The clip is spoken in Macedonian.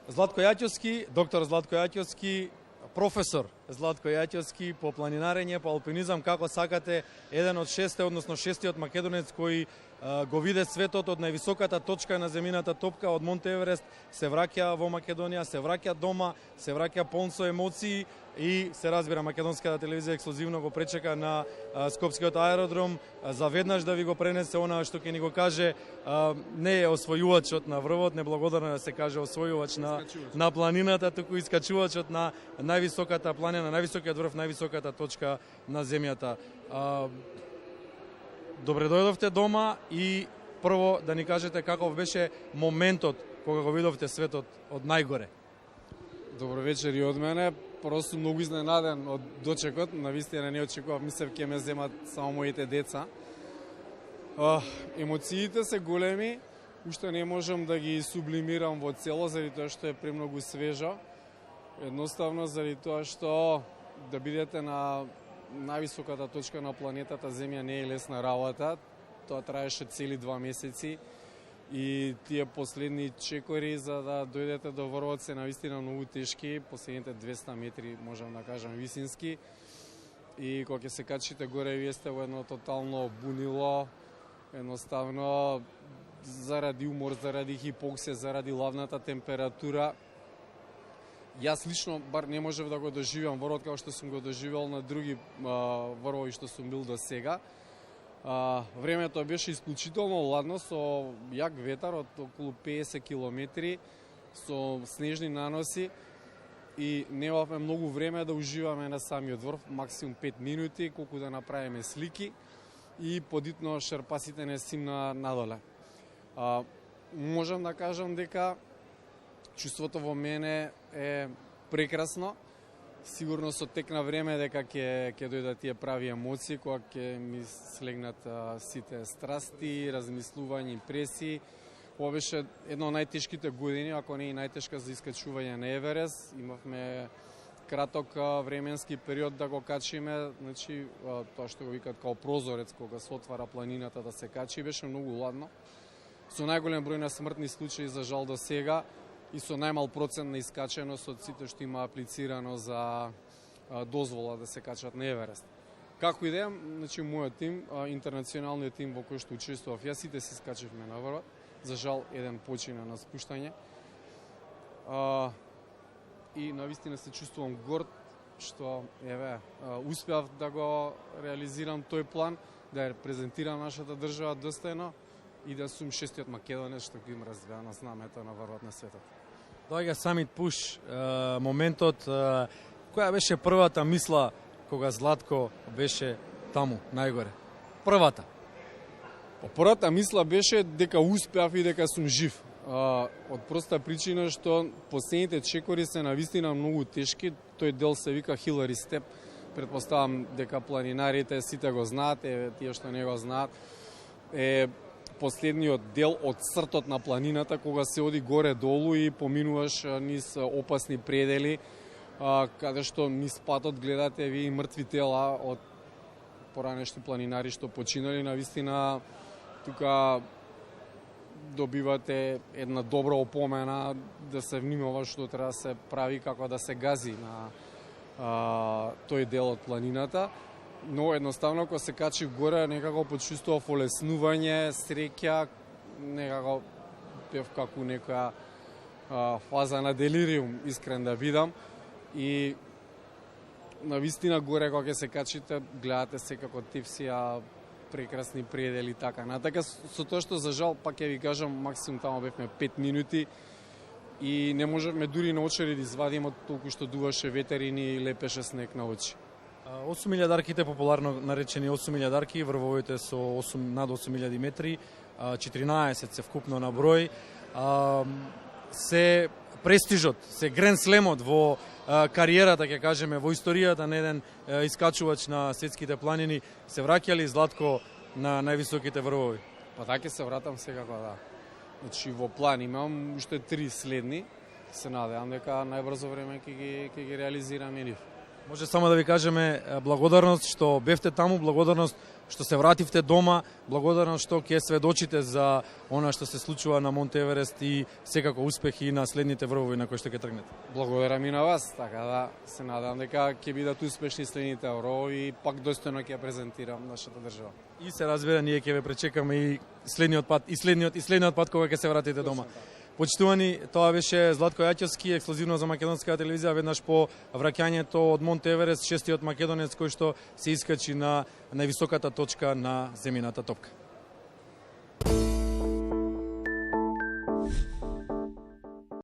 Златко Јаќовски, доктор Златко Јаќовски, професор Златко Јаќовски по планинарење, по алпинизам, како сакате, еден од шестиот македонец кој го виде светот од највисоката точка на земјината топка од Монте Еверест, се враќа во Македонија, се враќа дома, се враќа полн со емоции и се разбира македонската телевизија ексклузивно го пречека на Скопскиот аеродром за веднаш да ви го пренесе она што ќе ни го каже. Не е освојувачот на врвот, неблагодарно да се каже освојувач на планината, туку искачувачот на највисоката планина, највисокиот врв, највисоката точка на земјата. Добре дојдовте дома и прво да ни кажете каков беше моментот кога го видовте светот од најгоре. Добро вечер и од мене. Просто многу изненаден од дочекот, навистина не очекував, мислев ќе ме земат само моите деца. Емоциите се големи, уште не можам да ги сублимирам во цело, заради тоа што е премногу свежо. Едноставно заради тоа што да бидете на највисоката точка на планетата Земја не е лесна работа. Тоа траеше цели 2 месеци и тие последни чекори за да дојдете до врвот се навистина многу тешки, последните 200 метри можам да кажам висински. И кога ќе се качите горе вие сте во едно тотално бунило, едноставно заради умор, заради хипоксија, заради лавната температура. Јас лично бар не можев да го доживеам врвот како што сум го доживел на други врвови што сум бил до сега. Времето беше исклучително ладно со јак ветар од околу 50 километри, со снежни наноси и немавме многу време да уживаме на самиот врв, максимум 5 минути, колку да направиме слики и подитно шерпасите не симна надоле. Можам да кажам дека чувството во мене е прекрасно. Сигурно со тек на време дека ќе дојдат тие прави емоции, кога ќе ми слегнат сите страсти, размислувања, импресии. Ова беше едно од најтешките години, ако не и најтешка за искачување на Еверест. Имавме краток временски период да го качиме, значи тоа што го викат као прозорец кога се отвара планината да се качи, беше многу ладно. Со најголем број на смртни случаи за жал до сега и со најмал процент на искаченост од сите што има аплицирано за дозвола да се качат на Еверест. Како и да е, значи мојот тим, интернационалниот тим во кој што учествував, јас сите се искачивме на врвот. За жал еден почина на спуштање. И навистина се чувствувам горд што успеав да го реализирам тој план, да ја презентирам нашата држава достојно и да сум шестиот македонец што ги има развијано знамето на врвот на светот. Доаѓа самит пуш, моментот, која беше првата мисла кога Златко беше таму, најгоре? Првата? Првата мисла беше дека успеав и дека сум жив. Од проста причина што последните чекори се навистина многу тешки. Тој дел се вика Хилари Степ. Предпоставам дека планинарите сите го знаат, тие што не го знаат. Последниот дел од цртот на планината, кога се оди горе-долу и поминуваш низ опасни предели, каде што низ патот гледате ви мртви тела од поранешни планинари што починали. Навистина, тука добивате една добра опомена да се внимава што треба да се прави, како да се гази на тој дел од планината. Но едноставно, кога се качив горе, некако почувствував олеснување, среќа, некако бев како некоја фаза на делириум, искрен да видам. И навистина горе, кога се качите, гледате секако тепсија, прекрасни предели, така натака. Со тоа што за жал, пак ќе ви кажам, максимум тамо бевме 5 минути и не можевме дури на очери да извадиме толку што дуваше ветер и ни лепеше снег на очи. 8.000-дарките, популарно наречени 8.000-дарки, врвовите со над 8.000 метри, 14 се вкупно на број. Се престижот, се Гранд Слемот во кариерата, ќе кажеме, во историјата на еден искачувач на светските планини, се враќали Златко на највисоките врвови? Па така се вратам секако, да. Значи во план имам уште 3 следни, се надевам дека најбрзо време ќе ги реализирам и нив. Може само да ви кажеме благодарност што бевте таму, благодарност што се вративте дома, благодарност што ќе сведочите за она што се случува на Монте Еверест и секако успехи на следните врвови на кои што ќе тргнете. Благодарам и на вас, така да се надам дека ќе бидат успешни следните врвови и пак достојно ќе презентирам нашата држава. И се разбира, ние ќе ве пречекаме и следниот пат, и следниот пат кога ќе се вратите дома. Почитувани, тоа беше Златко Јаќевски, ексклузивно за македонската телевизија, веднаш по враќањето од Монте Еверест, шестиот македонец кој што се искачи на највисоката точка на земјината топка.